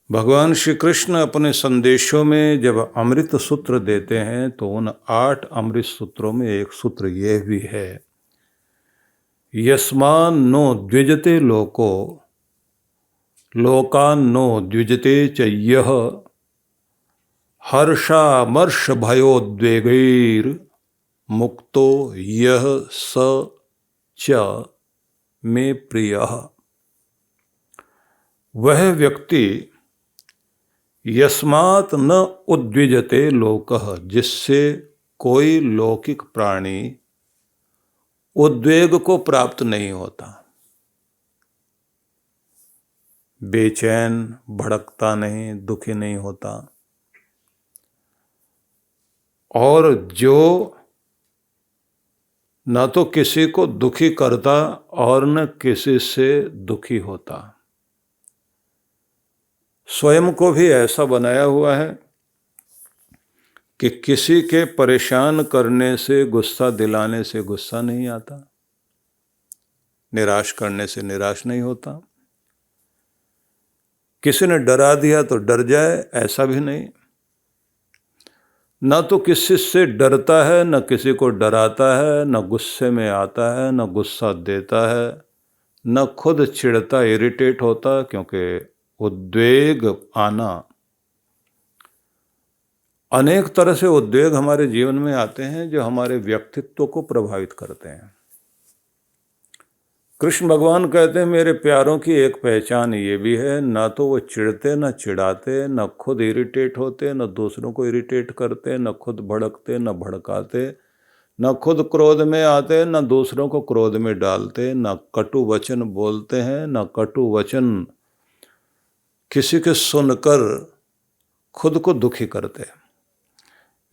भगवान श्री कृष्ण अपने संदेशों में जब अमृत सूत्र देते हैं तो उन 8 अमृत सूत्रों में एक सूत्र यह भी है, यस्मान् नो द्विजते लोको लोकान् नो द्विजते च यः हर्षामर्ष भयोद्वेगैर् मुक्तो यः स च मे प्रियः। वह व्यक्ति यस्मात् न उद्विजते लोकः, जिससे कोई लौकिक प्राणी उद्वेग को प्राप्त नहीं होता, बेचैन भड़कता नहीं, दुखी नहीं होता, और जो न तो किसी को दुखी करता और न किसी से दुखी होता, स्वयं को भी ऐसा बनाया हुआ है कि किसी के परेशान करने से, गुस्सा दिलाने से गुस्सा नहीं आता, निराश करने से निराश नहीं होता, किसी ने डरा दिया तो डर जाए ऐसा भी नहीं, न तो किसी से डरता है न किसी को डराता है, न गुस्से में आता है न गुस्सा देता है, न खुद चिढ़ता इरिटेट होता, क्योंकि उद्वेग आना, अनेक तरह से उद्वेग हमारे जीवन में आते हैं जो हमारे व्यक्तित्व को प्रभावित करते हैं। कृष्ण भगवान कहते हैं मेरे प्यारों की एक पहचान ये भी है, ना तो वो चिढ़ते न चिढ़ाते, न खुद इरिटेट होते, न दूसरों को इरिटेट करते, न खुद भड़कते न भड़काते, न खुद क्रोध में आते न दूसरों को क्रोध में डालते, न कटु वचन बोलते हैं, न कटु वचन किसी के सुनकर खुद को दुखी करते।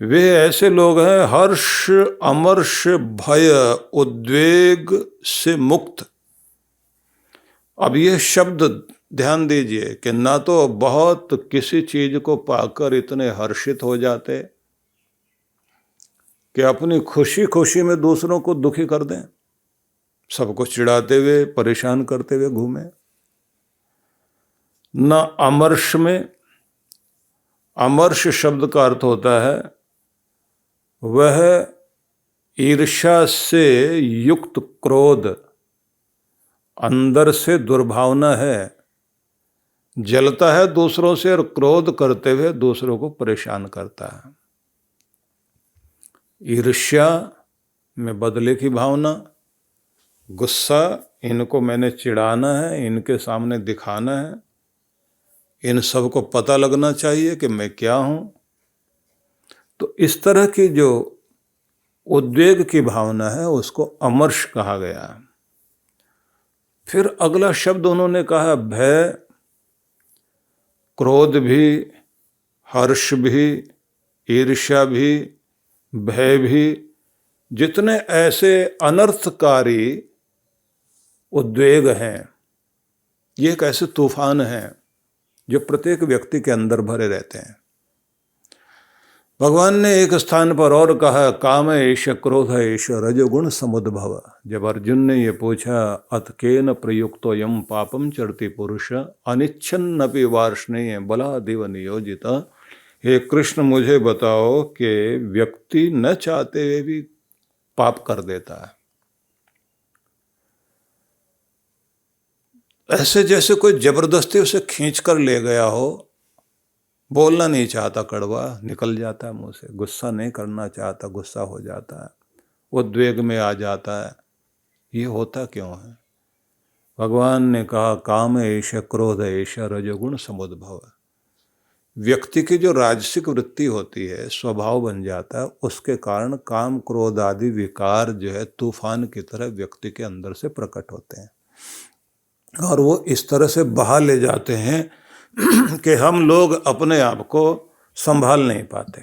वे ऐसे लोग हैं हर्ष अमर्ष भय उद्वेग से मुक्त। अब यह शब्द ध्यान दीजिए कि ना तो बहुत किसी चीज को पाकर इतने हर्षित हो जाते कि अपनी खुशी खुशी में दूसरों को दुखी कर दें, सबको चिढ़ाते हुए परेशान करते हुए घूमें, न अमर्ष में, अमर्ष शब्द का अर्थ होता है वह ईर्ष्या से युक्त क्रोध, अंदर से दुर्भावना है, जलता है दूसरों से और क्रोध करते हुए दूसरों को परेशान करता है। ईर्ष्या में बदले की भावना, गुस्सा इनको मैंने चिढ़ाना है, इनके सामने दिखाना है, इन सबको पता लगना चाहिए कि मैं क्या हूं। तो इस तरह की जो उद्वेग की भावना है उसको अमर्ष कहा गया। फिर अगला शब्द उन्होंने कहा भय, क्रोध भी, हर्ष भी, ईर्ष्या भी, भय भी, जितने ऐसे अनर्थकारी उद्वेग हैं, ये एक ऐसे तूफान हैं जो प्रत्येक व्यक्ति के अंदर भरे रहते हैं। भगवान ने एक स्थान पर और कहा काम एष क्रोध एष रजोगुण समुद्भव। जब अर्जुन ने ये पूछा अथ केन प्रयुक्तो यम पापम चरति पुरुष अनिच्छन्नपि वार्ष्णेय बलादेव नियोजित। हे कृष्ण मुझे बताओ कि व्यक्ति न चाहते हुए भी पाप कर देता है, ऐसे जैसे कोई जबरदस्ती उसे खींच कर ले गया हो, बोलना नहीं चाहता कड़वा निकल जाता है मुंह से, गुस्सा नहीं करना चाहता गुस्सा हो जाता है, उद्वेग में आ जाता है। ये होता क्यों है? भगवान ने कहा काम एष क्रोध एष रजोगुण समुद्भव। व्यक्ति की जो राजसिक वृत्ति होती है, स्वभाव बन जाता है, उसके कारण काम क्रोध आदि विकार जो है तूफान की तरह व्यक्ति के अंदर से प्रकट होते हैं और वो इस तरह से बहा ले जाते हैं कि हम लोग अपने आप को संभाल नहीं पाते,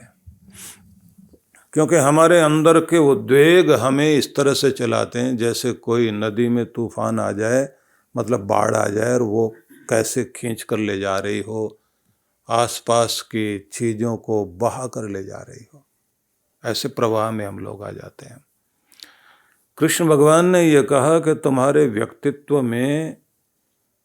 क्योंकि हमारे अंदर के उद्वेग हमें इस तरह से चलाते हैं जैसे कोई नदी में तूफान आ जाए, मतलब बाढ़ आ जाए और वो कैसे खींच कर ले जा रही हो, आसपास की चीज़ों को बहा कर ले जा रही हो, ऐसे प्रवाह में हम लोग आ जाते हैं। कृष्ण भगवान ने यह कहा कि तुम्हारे व्यक्तित्व में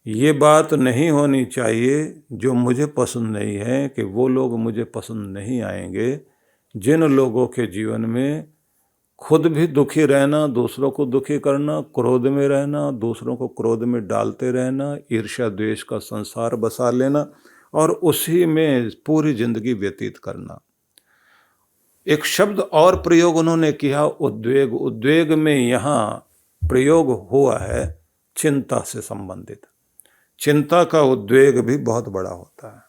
ये बात नहीं होनी चाहिए जो मुझे पसंद नहीं है कि वो लोग मुझे पसंद नहीं आएंगे। जिन लोगों के जीवन में खुद भी दुखी रहना, दूसरों को दुखी करना, क्रोध में रहना, दूसरों को क्रोध में डालते रहना, ईर्ष्या द्वेष का संसार बसा लेना और उसी में पूरी जिंदगी व्यतीत करना। एक शब्द और प्रयोग उन्होंने किया, उद्वेग। उद्वेग में यहाँ प्रयोग हुआ है चिंता से संबंधित। चिंता का उद्वेग भी बहुत बड़ा होता है,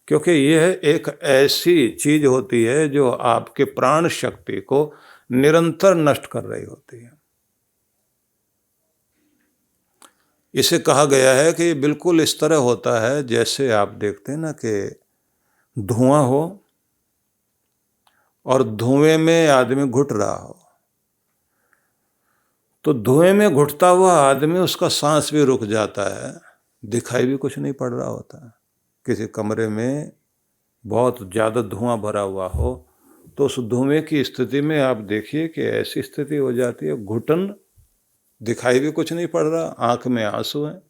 क्योंकि यह एक ऐसी चीज होती है जो आपके प्राण शक्ति को निरंतर नष्ट कर रही होती है। इसे कहा गया है कि बिल्कुल इस तरह होता है जैसे आप देखते हैं ना कि धुआं हो और धुएं में आदमी घुट रहा हो, तो धुएं में घुटता हुआ आदमी, उसका सांस भी रुक जाता है, दिखाई भी कुछ नहीं पड़ रहा होता है। किसी कमरे में बहुत ज़्यादा धुआं भरा हुआ हो तो उस धुएं की स्थिति में आप देखिए कि ऐसी स्थिति हो जाती है, घुटन, दिखाई भी कुछ नहीं पड़ रहा, आंख में आंसू हैं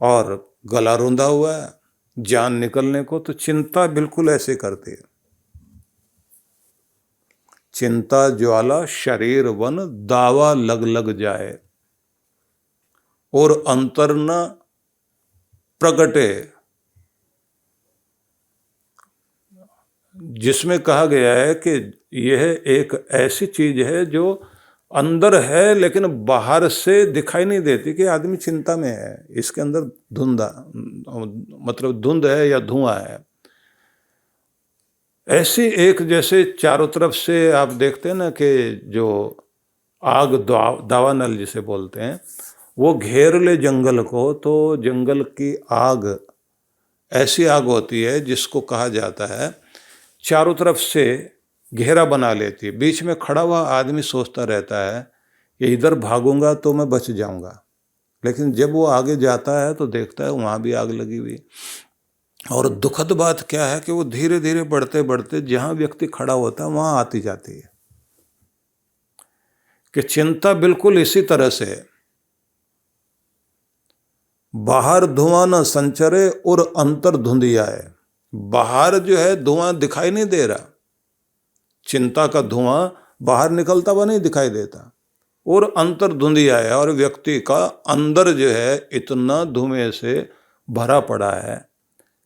और गला रुंधा हुआ है, जान निकलने को। तो चिंता बिल्कुल ऐसे करती है। चिंता ज्वाला शरीर वन, दावा लग लग जाए और अंतर न प्रगटे। जिसमें कहा गया है कि यह एक ऐसी चीज है जो अंदर है लेकिन बाहर से दिखाई नहीं देती कि आदमी चिंता में है। इसके अंदर धुंध है या धुआं है। ऐसी एक, जैसे चारों तरफ से आप देखते हैं ना कि जो आग दावानल जिसे बोलते हैं, वो घेर ले जंगल को, तो जंगल की आग ऐसी आग होती है जिसको कहा जाता है चारों तरफ से घेरा बना लेती है। बीच में खड़ा हुआ आदमी सोचता रहता है कि इधर भागूंगा तो मैं बच जाऊंगा, लेकिन जब वो आगे जाता है तो देखता है वहाँ भी आग लगी हुई। और दुखद बात क्या है कि वो धीरे धीरे बढ़ते बढ़ते जहाँ व्यक्ति खड़ा होता है वहाँ आती जाती है। कि चिंता बिल्कुल इसी तरह से है। बाहर धुआं न संचरे और अंतर धुंधिया है। बाहर जो है धुआं दिखाई नहीं दे रहा, चिंता का धुआं बाहर निकलता हुआ नहीं दिखाई देता, और अंतर धुंधिया है, और व्यक्ति का अंदर जो है इतना धुएं से भरा पड़ा है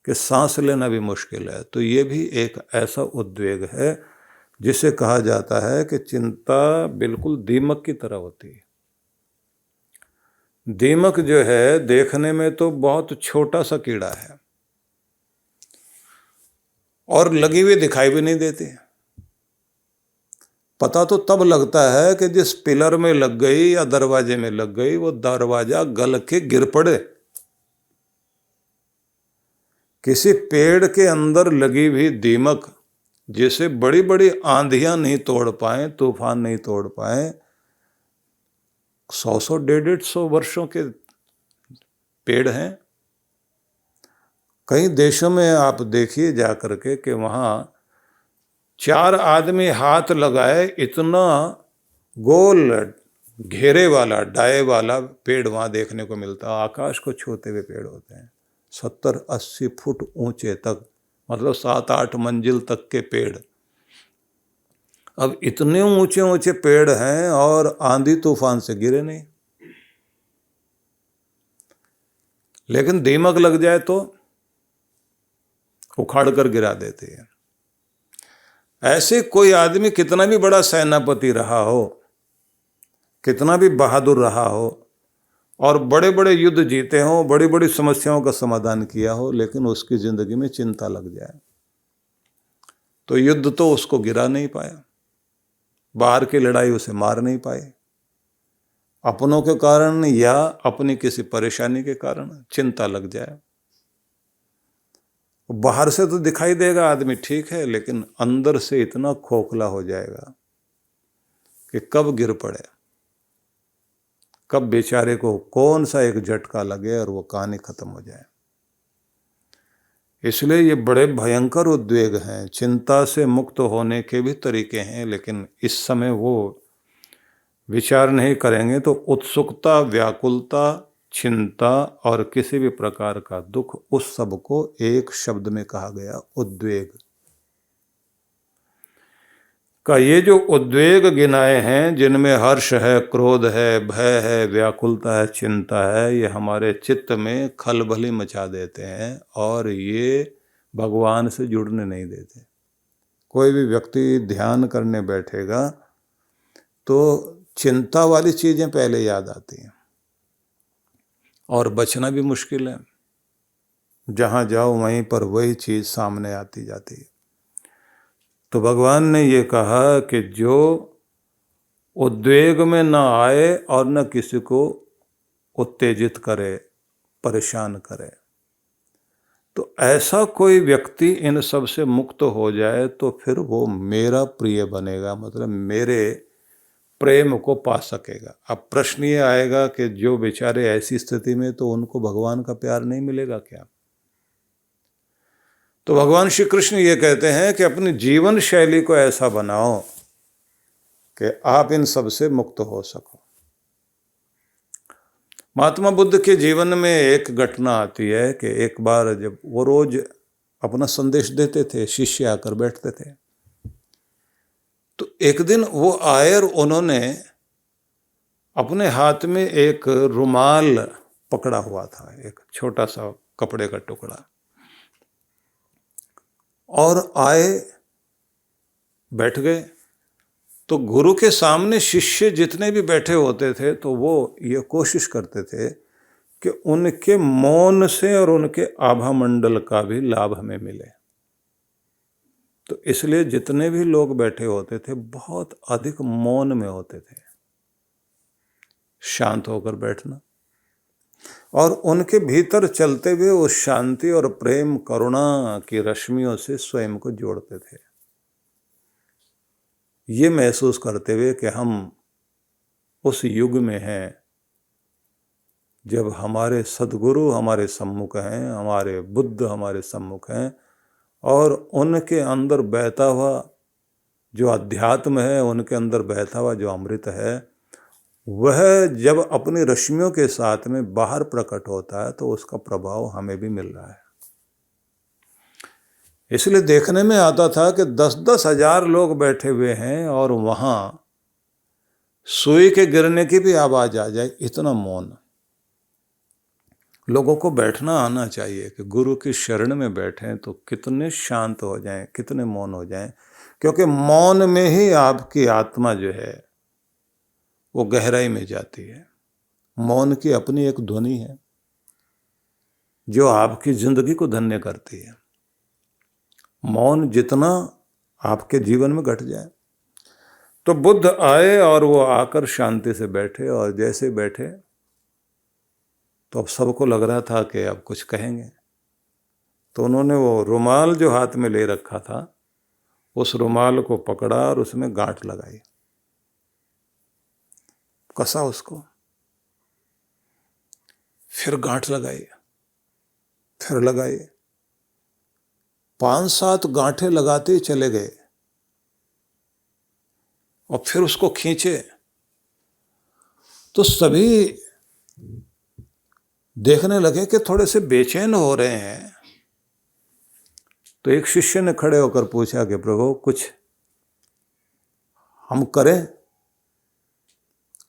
कि सांस लेना भी मुश्किल है। तो ये भी एक ऐसा उद्वेग है जिसे कहा जाता है कि चिंता बिल्कुल दीमक की तरह होती है। दीमक जो है देखने में तो बहुत छोटा सा कीड़ा है और लगी हुई दिखाई भी नहीं देती। पता तो तब लगता है कि जिस पिलर में लग गई या दरवाजे में लग गई, वो दरवाजा गल के गिर पड़े। किसी पेड़ के अंदर लगी हुई दीमक, जिसे बड़ी बड़ी आंधियां नहीं तोड़ पाए, तूफान नहीं तोड़ पाए, 100 150 वर्षों के पेड़ हैं। कई देशों में आप देखिए जा करके कि वहाँ 4 आदमी हाथ लगाए इतना गोल घेरे वाला, डाए वाला पेड़ वहाँ देखने को मिलता है। आकाश को छूते हुए पेड़ होते हैं, 70-80 फुट ऊंचे तक, मतलब 7-8 मंजिल तक के पेड़। अब इतने ऊंचे ऊंचे पेड़ हैं और आंधी तूफान से गिरे नहीं, लेकिन दीमक लग जाए तो उखाड़ कर गिरा देती है। ऐसे कोई आदमी कितना भी बड़ा सेनापति रहा हो, कितना भी बहादुर रहा हो और बड़े बड़े युद्ध जीते हों, बड़ी बड़ी समस्याओं का समाधान किया हो, लेकिन उसकी जिंदगी में चिंता लग जाए तो युद्ध तो उसको गिरा नहीं पाया, बाहर की लड़ाई उसे मार नहीं पाई, अपनों के कारण या अपनी किसी परेशानी के कारण चिंता लग जाए। बाहर से तो दिखाई देगा आदमी ठीक है, लेकिन अंदर से इतना खोखला हो जाएगा कि कब गिर पड़े, कब बेचारे को कौन सा एक झटका लगे और वो कहानी खत्म हो जाए। इसलिए ये बड़े भयंकर उद्वेग हैं। चिंता से मुक्त होने के भी तरीके हैं, लेकिन इस समय वो विचार नहीं करेंगे तो उत्सुकता, व्याकुलता, चिंता और किसी भी प्रकार का दुख, उस सब को एक शब्द में कहा गया, उद्वेग। का ये जो उद्वेग गिनाए हैं, जिनमें हर्ष है, क्रोध है, भय है, व्याकुलता है, चिंता है, ये हमारे चित्त में खलबली मचा देते हैं और ये भगवान से जुड़ने नहीं देते। कोई भी व्यक्ति ध्यान करने बैठेगा तो चिंता वाली चीजें पहले याद आती हैं और बचना भी मुश्किल है। जहाँ जाओ वहीं पर वही चीज सामने आती जाती है। तो भगवान ने ये कहा कि जो उद्वेग में न आए और न किसी को उत्तेजित करे, परेशान करे, तो ऐसा कोई व्यक्ति इन सब से मुक्त हो जाए तो फिर वो मेरा प्रिय बनेगा, मतलब मेरे प्रेम को पा सकेगा। अब प्रश्न ये आएगा कि जो बेचारे ऐसी स्थिति में, तो उनको भगवान का प्यार नहीं मिलेगा क्या? तो भगवान श्री कृष्ण ये कहते हैं कि अपनी जीवन शैली को ऐसा बनाओ कि आप इन सब से मुक्त हो सको। महात्मा बुद्ध के जीवन में एक घटना आती है कि एक बार जब वो रोज अपना संदेश देते थे, शिष्य आकर बैठते थे, तो एक दिन वो आए और उन्होंने अपने हाथ में एक रुमाल पकड़ा हुआ था, एक छोटा सा कपड़े का टुकड़ा, और आए, बैठ गए। तो गुरु के सामने शिष्य जितने भी बैठे होते थे तो वो ये कोशिश करते थे कि उनके मौन से और उनके आभा मंडल का भी लाभ हमें मिले। तो इसलिए जितने भी लोग बैठे होते थे बहुत अधिक मौन में होते थे, शांत होकर बैठना, और उनके भीतर चलते हुए उस शांति और प्रेम करुणा की रश्मियों से स्वयं को जोड़ते थे, ये महसूस करते हुए कि हम उस युग में हैं जब हमारे सद्गुरु हमारे सम्मुख हैं, हमारे बुद्ध हमारे सम्मुख हैं, और उनके अंदर बहता हुआ जो अध्यात्म है, उनके अंदर बहता हुआ जो अमृत है, वह जब अपनी रश्मियों के साथ में बाहर प्रकट होता है तो उसका प्रभाव हमें भी मिल रहा है। इसलिए देखने में आता था कि 10-10 हजार लोग बैठे हुए हैं और वहां सुई के गिरने की भी आवाज आ जाए, इतना मौन। लोगों को बैठना आना चाहिए कि गुरु की शरण में बैठें तो कितने शांत हो जाएं, कितने मौन हो जाएं, क्योंकि मौन में ही आपकी आत्मा जो है वो गहराई में जाती है। मौन की अपनी एक ध्वनि है जो आपकी जिंदगी को धन्य करती है। मौन जितना आपके जीवन में घट जाए। तो बुद्ध आए और वो आकर शांति से बैठे, और जैसे बैठे तो अब सबको लग रहा था कि अब कुछ कहेंगे। तो उन्होंने वो रुमाल जो हाथ में ले रखा था, उस रुमाल को पकड़ा और उसमें गांठ लगाई, कसा उसको, फिर गांठ लगाई, फिर लगाई, 5-7 गांठें लगाते ही चले गए, और फिर उसको खींचे। तो सभी देखने लगे कि थोड़े से बेचैन हो रहे हैं। तो एक शिष्य ने खड़े होकर पूछा कि प्रभु कुछ हम करें?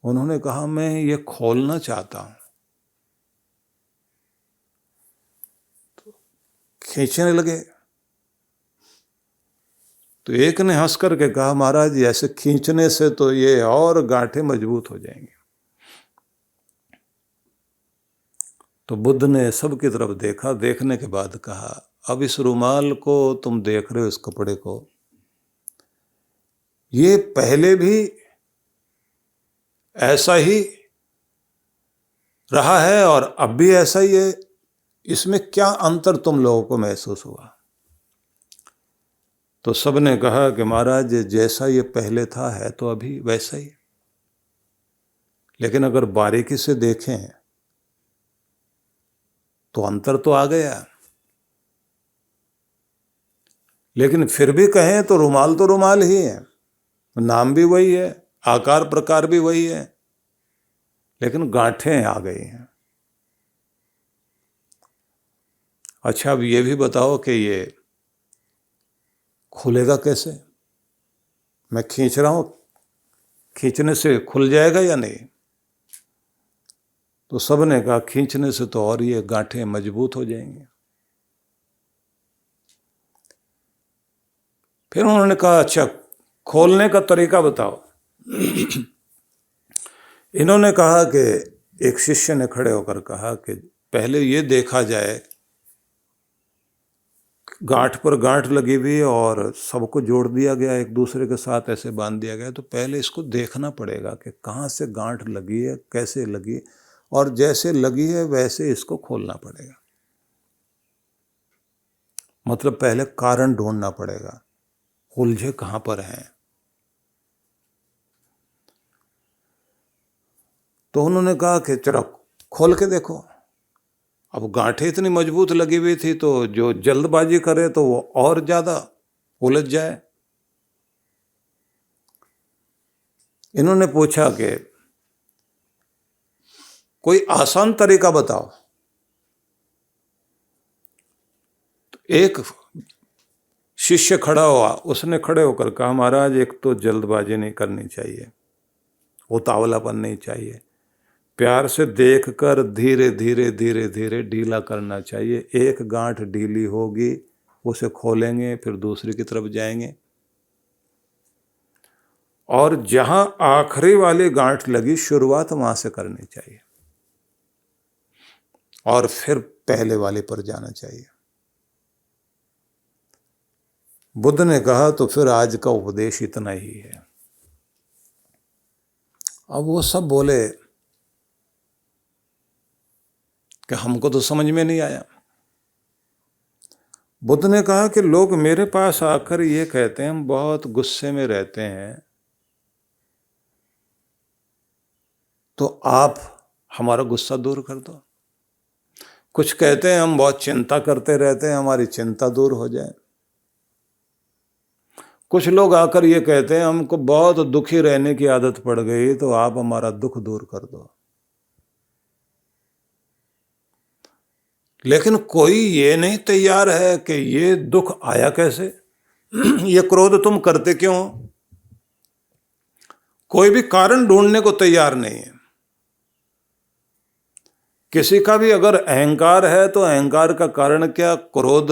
उन्होंने कहा मैं ये खोलना चाहता हूं। तो खींचने लगे। तो एक ने हंस करके कहा महाराज ऐसे खींचने से तो ये और गांठें मजबूत हो जाएंगी। तो बुद्ध ने सबकी तरफ देखा, देखने के बाद कहा अब इस रुमाल को तुम देख रहे हो, इस कपड़े को, ये पहले भी ऐसा ही रहा है और अब भी ऐसा ही है, इसमें क्या अंतर तुम लोगों को महसूस हुआ? तो सबने कहा कि महाराज जैसा ये पहले था है तो अभी वैसा ही, लेकिन अगर बारीकी से देखें तो अंतर तो आ गया। लेकिन फिर भी कहें तो रुमाल ही है, नाम भी वही है, आकार प्रकार भी वही है, लेकिन गांठें आ गई हैं। अच्छा अब ये भी बताओ कि ये खुलेगा कैसे? मैं खींच रहा हूं, खींचने से खुल जाएगा या नहीं? तो सब ने कहा खींचने से तो और ये गांठें मजबूत हो जाएंगी। फिर उन्होंने कहा अच्छा खोलने का तरीका बताओ। इन्होंने कहा कि एक शिष्य ने खड़े होकर कहा कि पहले ये देखा जाए, गांठ पर गांठ लगी हुई और सबको जोड़ दिया गया, एक दूसरे के साथ ऐसे बांध दिया गया, तो पहले इसको देखना पड़ेगा कि कहाँ से गांठ लगी है, कैसे लगी, और जैसे लगी है वैसे इसको खोलना पड़ेगा। मतलब पहले कारण ढूंढना पड़ेगा, उलझे कहाँ पर हैं। तो उन्होंने कहा कि चलो खोल के देखो। अब गांठें इतनी मजबूत लगी हुई थी तो जो जल्दबाजी करे तो वो और ज्यादा उलझ जाए। इन्होंने पूछा कि कोई आसान तरीका बताओ। तो एक शिष्य खड़ा हुआ, उसने खड़े होकर कहा महाराज एक तो जल्दबाजी नहीं करनी चाहिए, उतावलापन नहीं चाहिए, प्यार से देखकर धीरे धीरे धीरे धीरे ढीला करना चाहिए। एक गांठ ढीली होगी उसे खोलेंगे, फिर दूसरी की तरफ जाएंगे, और जहां आखिरी वाली गांठ लगी शुरुआत वहां से करनी चाहिए और फिर पहले वाले पर जाना चाहिए। बुद्ध ने कहा तो फिर आज का उपदेश इतना ही है। अब वो सब बोले कि हमको तो समझ में नहीं आया। बुद्ध ने कहा कि लोग मेरे पास आकर ये कहते हैं हम बहुत गुस्से में रहते हैं, तो आप हमारा गुस्सा दूर कर दो। कुछ कहते हैं हम बहुत चिंता करते रहते हैं, हमारी चिंता दूर हो जाए। कुछ लोग आकर ये कहते हैं हमको बहुत दुखी रहने की आदत पड़ गई, तो आप हमारा दुख दूर कर दो। लेकिन कोई ये नहीं तैयार है कि ये दुख आया कैसे, ये क्रोध तुम करते क्यों हो? कोई भी कारण ढूंढने को तैयार नहीं है। किसी का भी अगर अहंकार है तो अहंकार का कारण क्या? क्रोध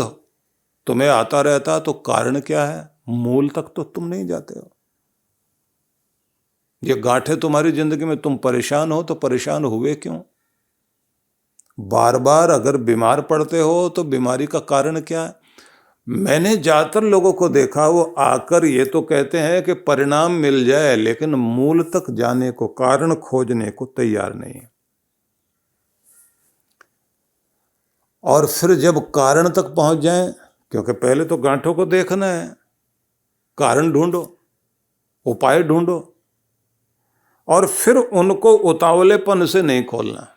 तुम्हें आता रहता, तो कारण क्या है? मूल तक तो तुम नहीं जाते हो। ये गांठें तुम्हारी जिंदगी में, तुम परेशान हो तो परेशान हुए क्यों? बार बार अगर बीमार पड़ते हो तो बीमारी का कारण क्या है? मैंने ज्यादातर लोगों को देखा वो आकर ये तो कहते हैं कि परिणाम मिल जाए, लेकिन मूल तक जाने को, कारण खोजने को तैयार नहीं है। और फिर जब कारण तक पहुंच जाएं, क्योंकि पहले तो गांठों को देखना है, कारण ढूंढो, उपाय ढूंढो, और फिर उनको उतावलेपन से नहीं खोलना,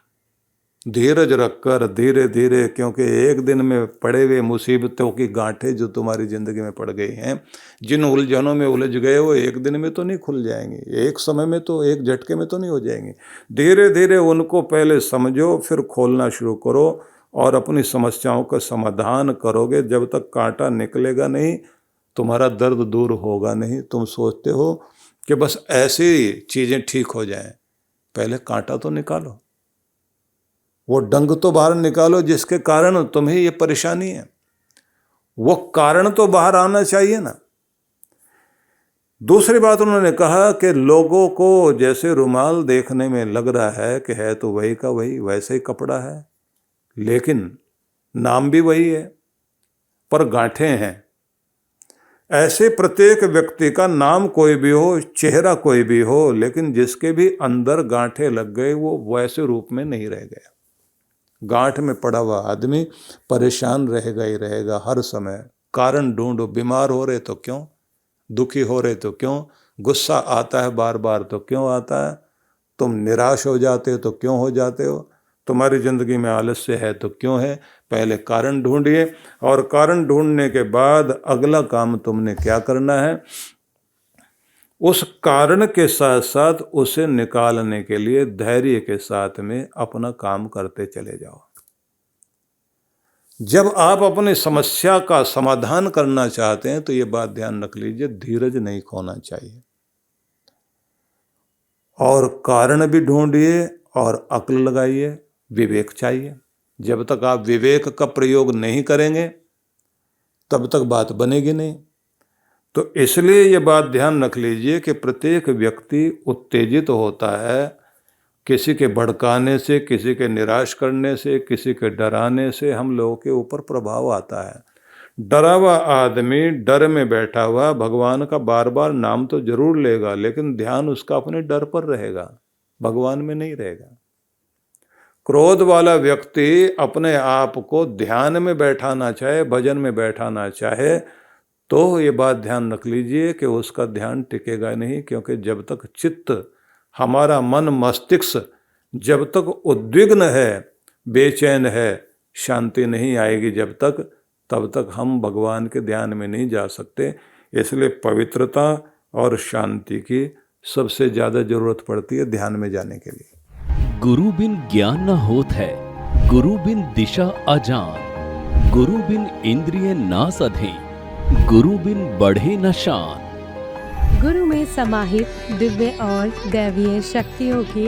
धीरज रखकर धीरे धीरे, क्योंकि एक दिन में पड़े हुए मुसीबतों की गांठें जो तुम्हारी जिंदगी में पड़ गई हैं, जिन उलझनों में उलझ गए वो एक दिन में तो नहीं खुल जाएंगी, एक समय में तो, एक झटके में तो नहीं हो जाएंगी। धीरे धीरे उनको पहले समझो, फिर खोलना शुरू करो और अपनी समस्याओं का समाधान करोगे। जब तक कांटा निकलेगा नहीं तुम्हारा दर्द दूर होगा नहीं। तुम सोचते हो कि बस ऐसी चीज़ें ठीक हो जाएं, पहले कांटा तो निकालो, वो डंग तो बाहर निकालो जिसके कारण तुम्हें ये परेशानी है, वो कारण तो बाहर आना चाहिए ना। दूसरी बात उन्होंने कहा कि लोगों को जैसे रुमाल देखने में लग रहा है कि है तो वही का वही, वैसे ही कपड़ा है, लेकिन नाम भी वही है पर गांठें हैं। ऐसे प्रत्येक व्यक्ति का नाम कोई भी हो, चेहरा कोई भी हो, लेकिन जिसके भी अंदर गांठें लग गए वो वैसे रूप में नहीं रह गया। गांठ में पड़ा हुआ आदमी परेशान रहेगा ही रहेगा हर समय। कारण ढूंढो, बीमार हो रहे तो क्यों, दुखी हो रहे तो क्यों, गुस्सा आता है बार बार तो क्यों आता है, तुम निराश हो जाते हो तो क्यों हो जाते हो, तुम्हारी जिंदगी में आलस्य है तो क्यों है। पहले कारण ढूंढिए, और कारण ढूंढने के बाद अगला काम तुमने क्या करना है, उस कारण के साथ साथ उसे निकालने के लिए धैर्य के साथ में अपना काम करते चले जाओ। जब आप अपनी समस्या का समाधान करना चाहते हैं तो ये बात ध्यान रख लीजिए, धीरज नहीं खोना चाहिए और कारण भी ढूंढिए और अक्ल लगाइए, विवेक चाहिए। जब तक आप विवेक का प्रयोग नहीं करेंगे तब तक बात बनेगी नहीं। तो इसलिए ये बात ध्यान रख लीजिए कि प्रत्येक व्यक्ति उत्तेजित होता है किसी के भड़काने से, किसी के निराश करने से, किसी के डराने से हम लोगों के ऊपर प्रभाव आता है। डरा हुआ आदमी डर में बैठा हुआ भगवान का बार बार नाम तो जरूर लेगा, लेकिन ध्यान उसका अपने डर पर रहेगा, भगवान में नहीं रहेगा। क्रोध वाला व्यक्ति अपने आप को ध्यान में बैठाना चाहे, भजन में बैठाना चाहे, तो ये बात ध्यान रख लीजिए कि उसका ध्यान टिकेगा नहीं, क्योंकि जब तक चित्त, हमारा मन मस्तिष्क जब तक उद्विग्न है, बेचैन है, शांति नहीं आएगी जब तक, तब तक हम भगवान के ध्यान में नहीं जा सकते। इसलिए पवित्रता और शांति की सबसे ज़्यादा जरूरत पड़ती है ध्यान में जाने के लिए। गुरु बिन ज्ञान न होत है, गुरु बिन दिशा अजान, गुरु बिन इंद्रिय ना सधे, गुरु बिन बढ़े न शान। गुरु में समाहित दिव्य और दैवीय शक्तियों के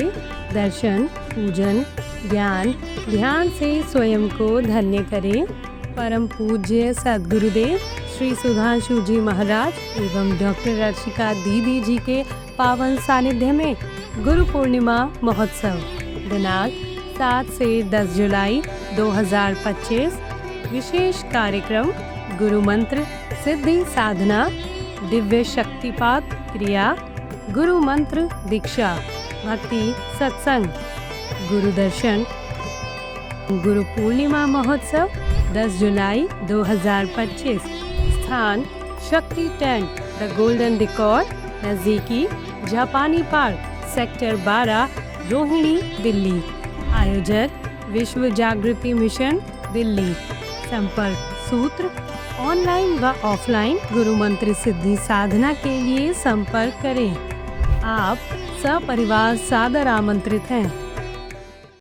दर्शन, पूजन, ज्ञान, ध्यान से स्वयं को धन्य करें। परम पूज्य सद्गुरुदेव श्री सुधांशु जी महाराज एवं डॉक्टर अर्चिका दीदी जी के पावन सानिध्य में गुरु पूर्णिमा महोत्सव दिनांक 7 से 10 जुलाई 2025। विशेष कार्यक्रम गुरु मंत्र सिद्धि साधना, दिव्य शक्तिपात क्रिया, गुरु मंत्र दीक्षा, भक्ति सत्संग, गुरु दर्शन। गुरु पूर्णिमा महोत्सव 10 जुलाई 2025। स्थान शक्ति टेंट, द गोल्डन डिकॉर, नजदीकी जापानी पार्क, सेक्टर 12, रोहिणी, दिल्ली। आयोजक विश्व जागृति मिशन, दिल्ली। संपर्क सूत्र ऑनलाइन व ऑफलाइन गुरु मंत्र सिद्धि साधना के लिए संपर्क करें। आप सपरिवार सादर आमंत्रित हैं।